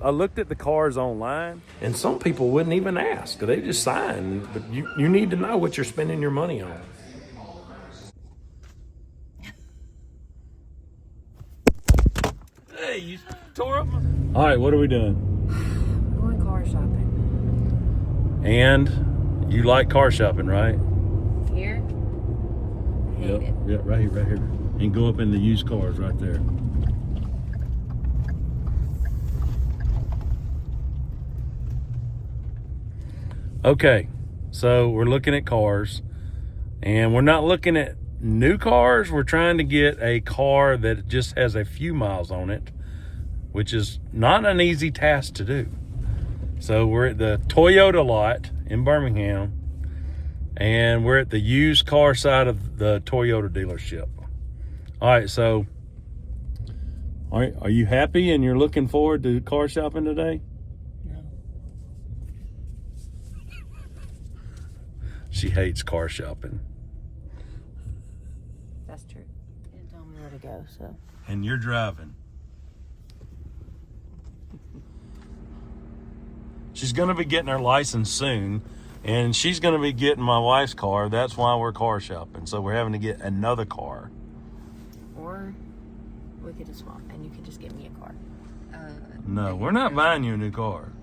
I looked at the cars online, and some people wouldn't even ask. They just sign. But you need to know what you're spending your money on. Hey, you tore up. All right, what are we doing? Going car shopping. And you like car shopping, right? Here? Hate it. Yeah, right here, right here. And go up in the used cars right there. Okay, so we're looking at cars, and we're not looking at new cars. We're trying to get a car that just has a few miles on it, which is not an easy task to do. So we're at the Toyota lot in Birmingham, and we're at the used car side of the Toyota dealership. All right, so are you happy and you're looking forward to car shopping today? She hates car shopping. That's true. You didn't tell me where to go, so. And you're driving. She's going to be getting her license soon, and she's going to be getting my wife's car. That's why we're car shopping. So we're having to get another car. Or we could just swap, and you could just get me a car. No, we're not buying you a new car.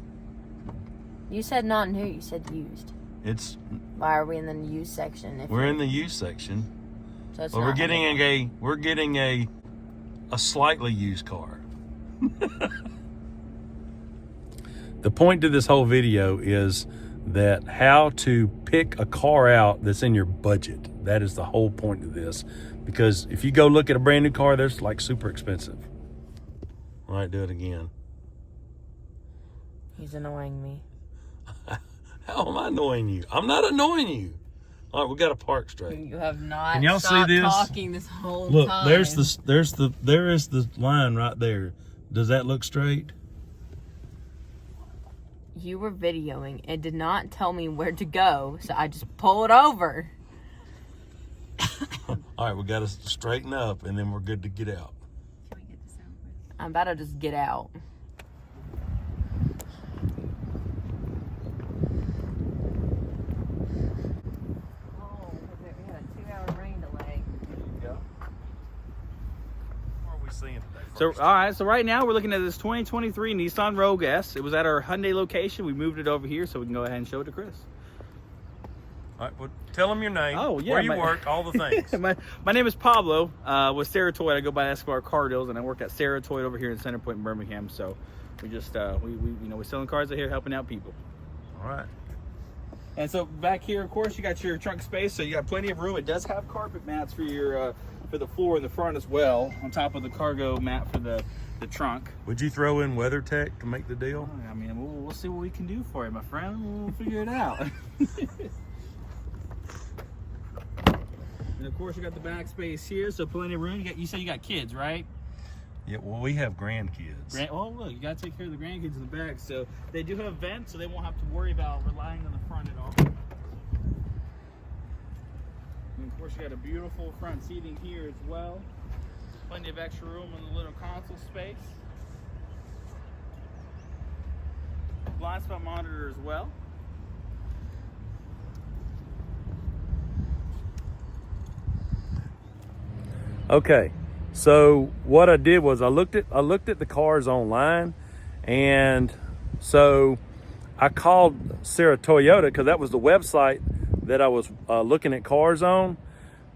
You said not new. You said used. It's. Why are we in the used section? We're in the used section. So it's Well, we're getting a slightly used car. The point to this whole video is that how to pick a car out that's in your budget. That is the whole point of this. Because if you go look at a brand new car, they're like super expensive. All right, do it again. He's annoying me. How am I annoying you? I'm not annoying you. All right, we got to park straight. You have not Can y'all stopped see this? talking this whole Look, time. there is the line right there. Does that look straight? You were videoing and did not tell me where to go, so I just pulled over. All right, we got to straighten up, and then we're good to get out. Can we get this out? I'm about to just get out. So, all right, so right now we're looking at this 2023 Nissan Rogue S. It was at our Hyundai location. We moved it over here so we can go ahead and show it to Chris. All right, well, tell them your name, Oh, yeah, where you work, all the things. my name is Pablo with Saratoid. I go by Escobar Car Deals, and I work at Saratoid over here in Center Point in Birmingham. So we just, we're selling cars out here, helping out people. All right. And so back here, of course, you got your trunk space, so you got plenty of room. It does have carpet mats for your for the floor in the front as well, on top of the cargo mat for the trunk. Would you throw in WeatherTech to make the deal? I mean, we'll see what we can do for you, my friend. We'll figure it out. And of course, you got the back space here, so plenty of room. You said you got kids, right? Yeah, well, we have grandkids. Oh, look, you got to take care of the grandkids in the back. So they do have vents, so they won't have to worry about relying on the front at all. And of course, you got a beautiful front seating here as well. Plenty of extra room in the little console space. Blind spot monitor as well. Okay, so what I did was I looked at the cars online, and so I called Sarah Toyota because that was the website that I was looking at cars on.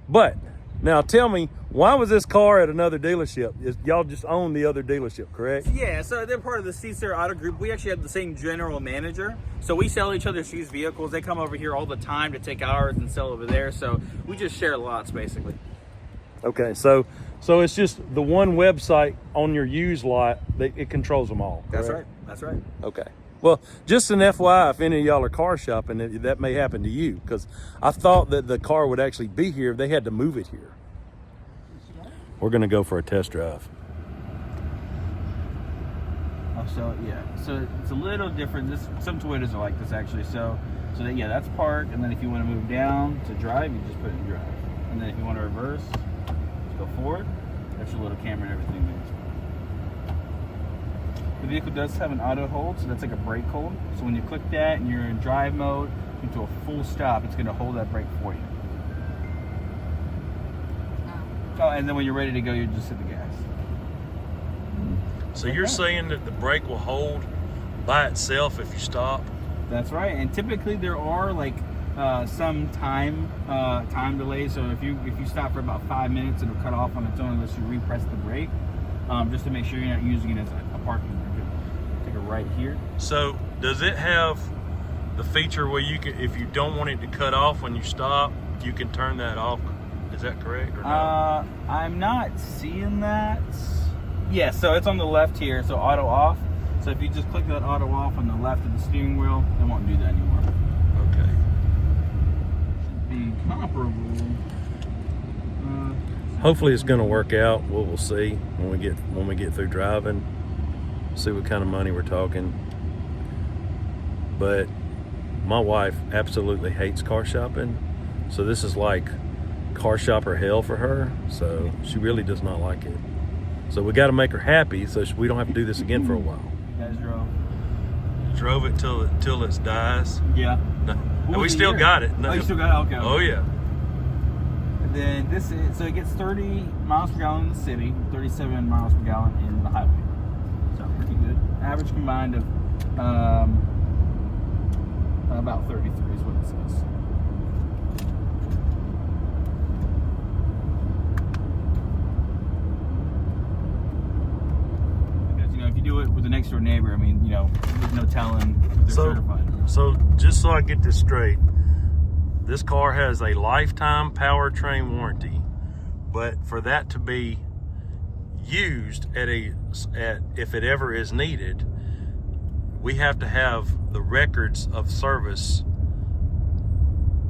But now tell me, why was this car at another dealership? Y'all just own the other dealership, correct? Yeah, so they're part of the C-Star Auto Group. We actually have the same general manager. So we sell each other's used vehicles. They come over here all the time to take ours and sell over there. So we just share lots, basically. Okay, so it's just the one website on your used lot that it controls them all. That's correct? right. That's right. Okay. Well, just an FYI, if any of y'all are car shopping, that may happen to you, because I thought that the car would actually be here if they had to move it here. We're going to go for a test drive. Oh, so yeah, so it's a little different. Some Toyotas are like this actually. So that, yeah, that's park, and then if you want to move down to drive, you just put it in drive, and then if you want to reverse, just go forward. That's your little camera and everything there. The vehicle does have an auto hold, so that's like a brake hold. So when you click that and you're in drive mode into a full stop, it's going to hold that brake for you. Oh, and then when you're ready to go, you just hit the gas. So you're saying that the brake will hold by itself if you stop? That's right. And typically there are like some time delays. So if you stop for about 5 minutes, it'll cut off on its own unless you repress the brake, just to make sure you're not using it as a parking brake. Take it right here. So does it have the feature where you can, if you don't want it to cut off when you stop, you can turn that off? Is that correct or no? I'm not seeing that. Yeah, so it's on the left here, so auto off. So if you just click that auto off on the left of the steering wheel, it won't do that anymore. Okay. Should be comparable. Hopefully it's going to work out. We'll see when we get through driving. See what kind of money we're talking. But my wife absolutely hates car shopping, so this is like car shopper hell for her. So she really does not like it. So we got to make her happy so we don't have to do this again for a while. You guys Drove it till it dies. Yeah. No. And we still got it. No. Oh, you still got it? Okay. Oh yeah. And then this is, so it gets 30 miles per gallon in the city, 37 miles per gallon in the highway. So pretty good. Average combined of about 33 is what it says. Because, you know, if you do it with a next door neighbor, I mean, you know, there's no telling if they're certified. So just so I get this straight, this car has a lifetime powertrain warranty, but for that to be used at if it ever is needed, we have to have the records of service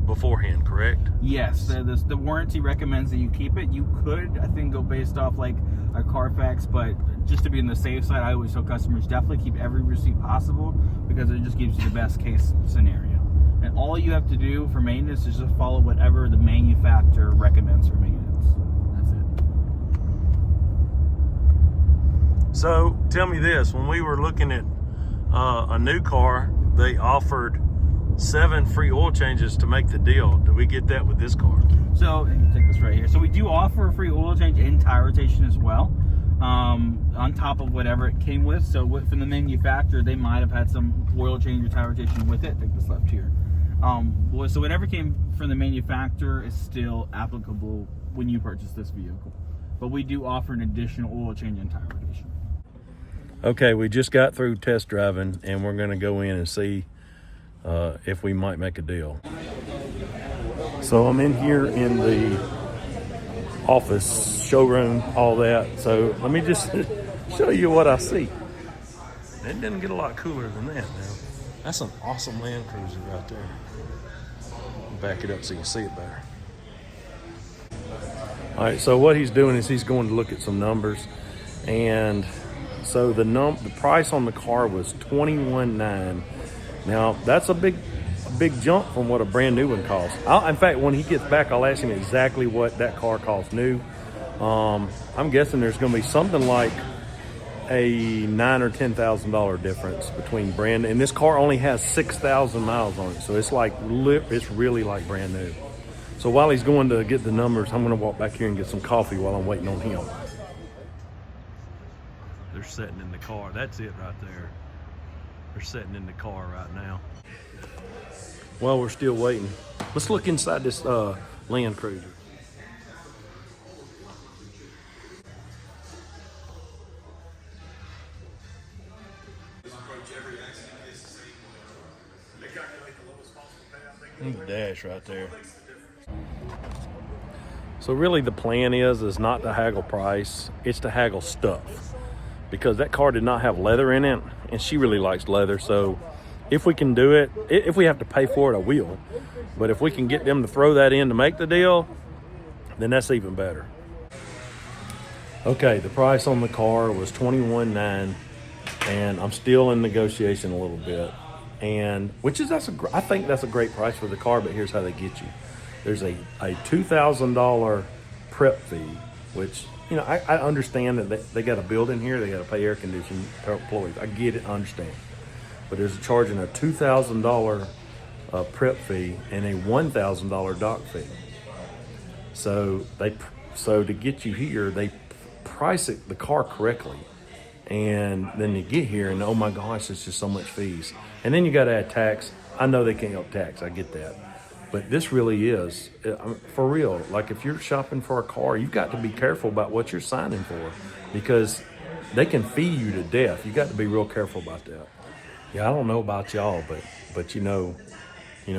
beforehand, correct? Yes, the warranty recommends that you keep it. You could, I think, go based off like a Carfax, but just to be on the safe side, I always tell customers definitely keep every receipt possible because it just gives you the best case scenario. And all you have to do for maintenance is just follow whatever the manufacturer recommends for maintenance. That's it. So tell me this, when we were looking at a new car, they offered 7 free oil changes to make the deal. Do we get that with this car? So, and take this right here. So we do offer a free oil change and tire rotation as well, on top of whatever it came with. So from the manufacturer, they might have had some oil change or tire rotation with it. Take this left here. So whatever came from the manufacturer is still applicable when you purchase this vehicle. But we do offer an additional oil change and tire rotation. Okay, we just got through test driving and we're gonna go in and see if we might make a deal. So I'm in here in the office, showroom, all that. So let me just show you what I see. It doesn't get a lot cooler than that now. That's an awesome Land Cruiser right there. Back it up so you can see it better. All right, so what he's doing is he's going to look at some numbers, and so the price on the car was $21,900. Now that's a big jump from what a brand new one costs. In fact, when he gets back, I'll ask him exactly what that car costs new. I'm guessing there's going to be something like a $9,000 or $10,000 difference between brand, and this car only has 6,000 miles on it, so it's really like brand new. So while he's going to get the numbers, I'm going to walk back here and get some coffee while I'm waiting on him. They're sitting in the car. That's it right there. They're sitting in the car right now. Well, we're still waiting. Let's look inside this Land Cruiser. There's the dash right there. So really the plan is not to haggle price, it's to haggle stuff. Because that car did not have leather in it, and she really likes leather. So if we can do it, if we have to pay for it, I will. But if we can get them to throw that in to make the deal, then that's even better. Okay, the price on the car was $21,900, and I'm still in negotiation a little bit. And I think that's a great price for the car, but here's how they get you. There's a $2,000 prep fee, which you know, I understand that they got a building here, they got to pay air conditioning employees. I get it, I understand. But there's charging a $2,000 prep fee and a $1,000 dock fee. So to get you here, they price the car correctly. And then you get here and oh my gosh, it's just so much fees. And then you got to add tax. I know they can't help tax, I get that. But this really is, for real, like if you're shopping for a car, you've got to be careful about what you're signing for because they can fee you to death. You got to be real careful about that. Yeah, I don't know about y'all, but you know,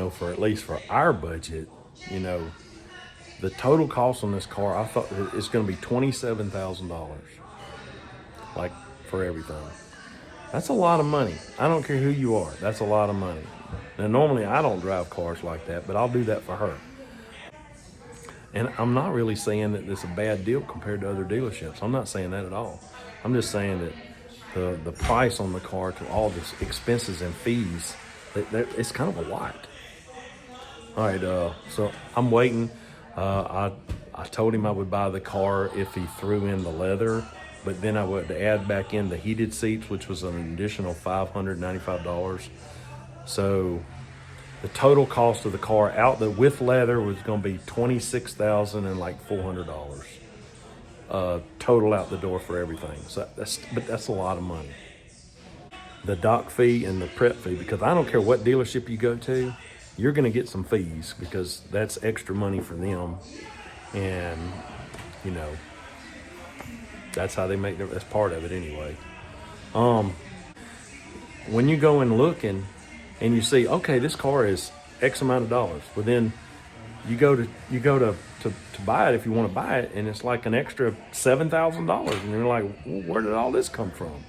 for at least for our budget, you know, the total cost on this car, I thought it's going to be $27,000, like for everything. That's a lot of money. I don't care who you are. That's a lot of money. Now, normally I don't drive cars like that, but I'll do that for her. And I'm not really saying that it's a bad deal compared to other dealerships. I'm not saying that at all. I'm just saying that the price on the car to all the expenses and fees, it's kind of a lot. All right, so I'm waiting. I told him I would buy the car if he threw in the leather, but then I would add back in the heated seats, which was an additional $595. So the total cost of the car with leather was going to be $26,000 and like $400 total out the door for everything. So that's a lot of money. The dock fee and the prep fee, because I don't care what dealership you go to, you're going to get some fees because that's extra money for them, and you know that's how they make that's part of it anyway. When you go and looking and you see, okay, this car is X amount of dollars, well then you go to buy it if you want to buy it, and it's like an extra $7,000, and you're like, well, where did all this come from?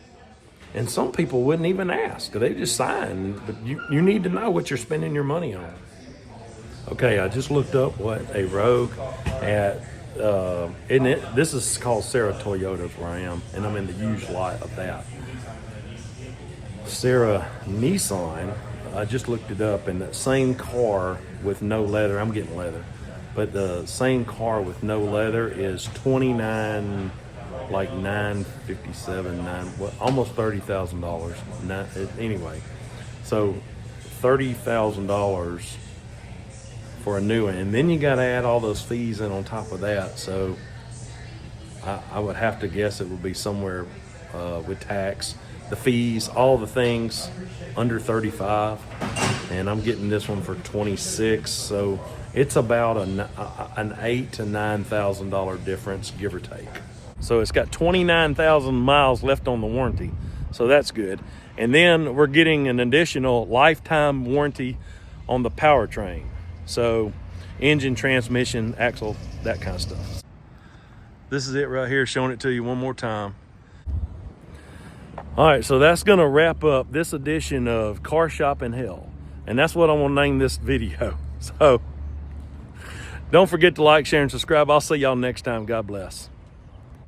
And some people wouldn't even ask. They just sign. But you need to know what you're spending your money on. Okay, I just looked up what a Rogue at, this is called Sarah Toyota where I am, and I'm in the used lot of that. Sarah Nissan, I just looked it up, and that same car with no leather, I'm getting leather, but the same car with no leather is $29,957, almost $30,000. Anyway, so $30,000 for a new one, and then you got to add all those fees in on top of that. So I would have to guess it would be somewhere with tax, the fees, all the things under 35, and I'm getting this one for 26. So it's about an $8,000 to $9,000 difference, give or take. So it's got 29,000 miles left on the warranty, so that's good. And then we're getting an additional lifetime warranty on the powertrain. So engine, transmission, axle, that kind of stuff. This is it right here, showing it to you one more time. All right, so that's gonna wrap up this edition of Car Shopping Hell. And that's what I'm gonna name this video. So don't forget to like, share, and subscribe. I'll see y'all next time. God bless.